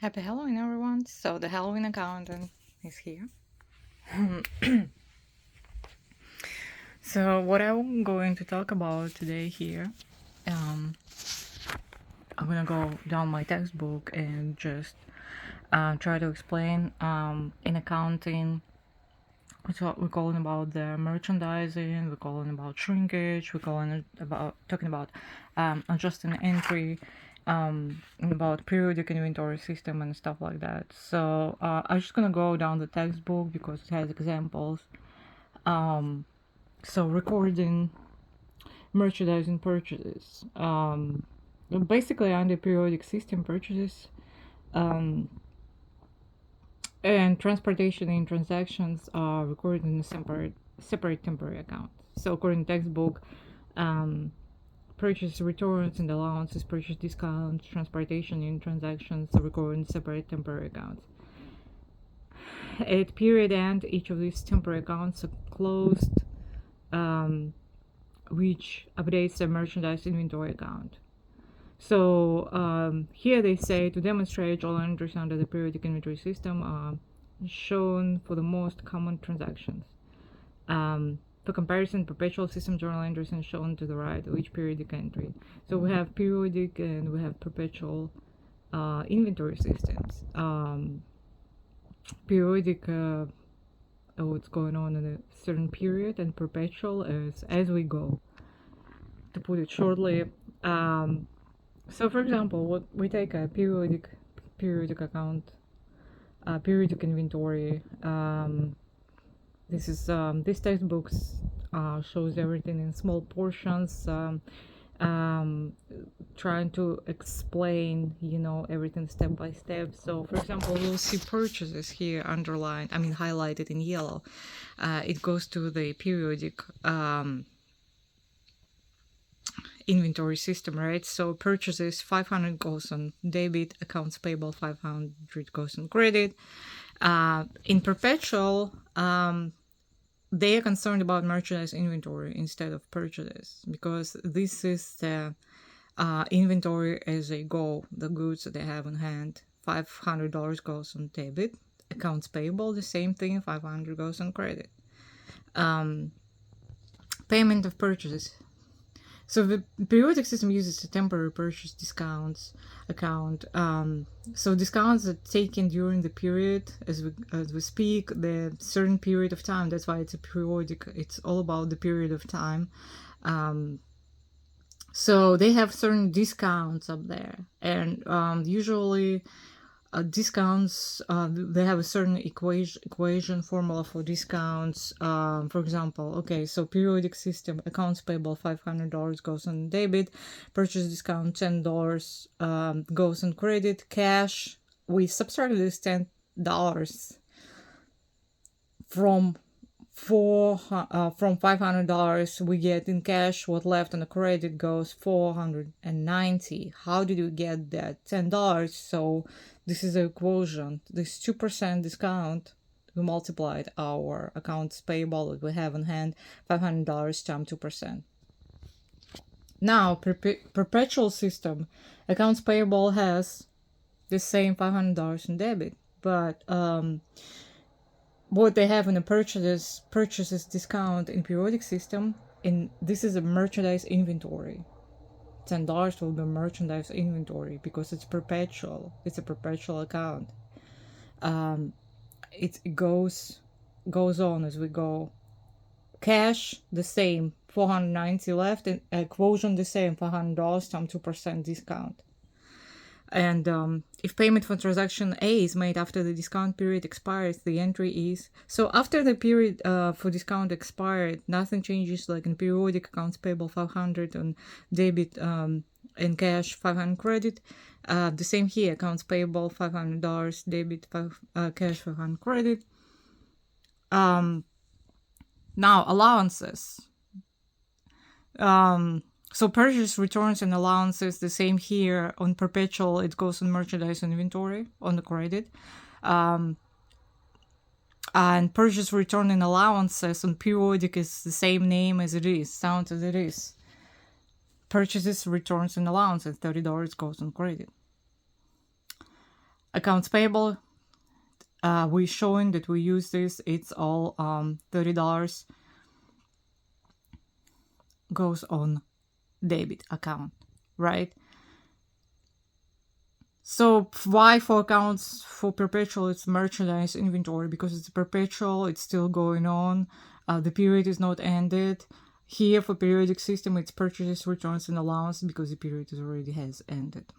Happy Halloween, everyone. So, the Halloween accountant is here. So, what I'm going to talk about today here, um, I'm gonna go down my textbook and just try to explain in accounting. We're calling about the merchandising, we're calling about shrinkage, we're calling about talking about adjusting entry, about periodic inventory system and stuff like that. So I'm just gonna go down the textbook because it has examples. So recording merchandising purchases. Basically under periodic system purchases and transportation in transactions are recorded in a separate temporary account. So according to textbook, purchase returns and allowances, purchase discounts, transportation in transactions are recorded in separate temporary accounts. At period end, each of these temporary accounts are closed, which updates the merchandise inventory account. So here they say to demonstrate all entries under the periodic inventory system are shown for the most common transactions. For comparison, perpetual system journal entries are shown to the right of each periodic entry. So we have periodic and we have perpetual inventory systems. Periodic what's going on in a certain period, and perpetual is as we go, to put it shortly. So for example, what we take a periodic account, periodic inventory. This textbooks shows everything in small portions, trying to explain, everything step by step. So for example, we'll see purchases here underlined, highlighted in yellow. It goes to the periodic inventory system, right? So purchases 500 goes on debit, accounts payable 500 goes on credit. In perpetual, they are concerned about merchandise inventory instead of purchases, because this is the inventory as they go, the goods that they have on hand. $500 goes on debit, accounts payable, the same thing, 500 goes on credit. Payment of purchases. So the periodic system uses a temporary purchase discounts account. So discounts are taken during the period as we speak, the certain period of time. That's why it's a periodic. It's all about the period of time. So they have certain discounts up there, and usually discounts, they have a certain equation formula for discounts. For example, okay, so periodic system, accounts payable $500 goes on debit, purchase discount $10 goes on credit, cash, we subtracted this $10 from $500 we get in cash. What left on the credit goes $490. How did we get that $10? So this is the equation. This 2% discount, we multiplied our accounts payable that we have on hand, $500 times 2%. Now, perpetual system, accounts payable has the same $500 in debit, but what they have in a purchases discount in periodic system, and this is a merchandise inventory. $10 will be merchandise inventory because it's perpetual. It's a perpetual account. It goes on as we go. Cash the same, $490 left, and quotient the same, $500 times 2% discount. And if payment for transaction A is made after the discount period expires, the entry is... So after the period for discount expired, nothing changes. Like in periodic, accounts payable 500 on debit, and cash 500 credit. The same here, accounts payable $500 debit, cash 500 credit. Now allowances. So purchase returns and allowances, the same here. On perpetual, it goes on merchandise inventory on the credit. And purchase return and allowances on periodic is the same name as it is, sounds as it is. Purchases, returns, and allowances, $30 goes on credit. Accounts payable, we're showing that we use this. It's all $30 goes on debit account, right? So why for accounts for perpetual it's merchandise inventory? Because it's perpetual, it's still going on, the period is not ended. Here for periodic system it's purchases, returns, and allowance because the period already has ended.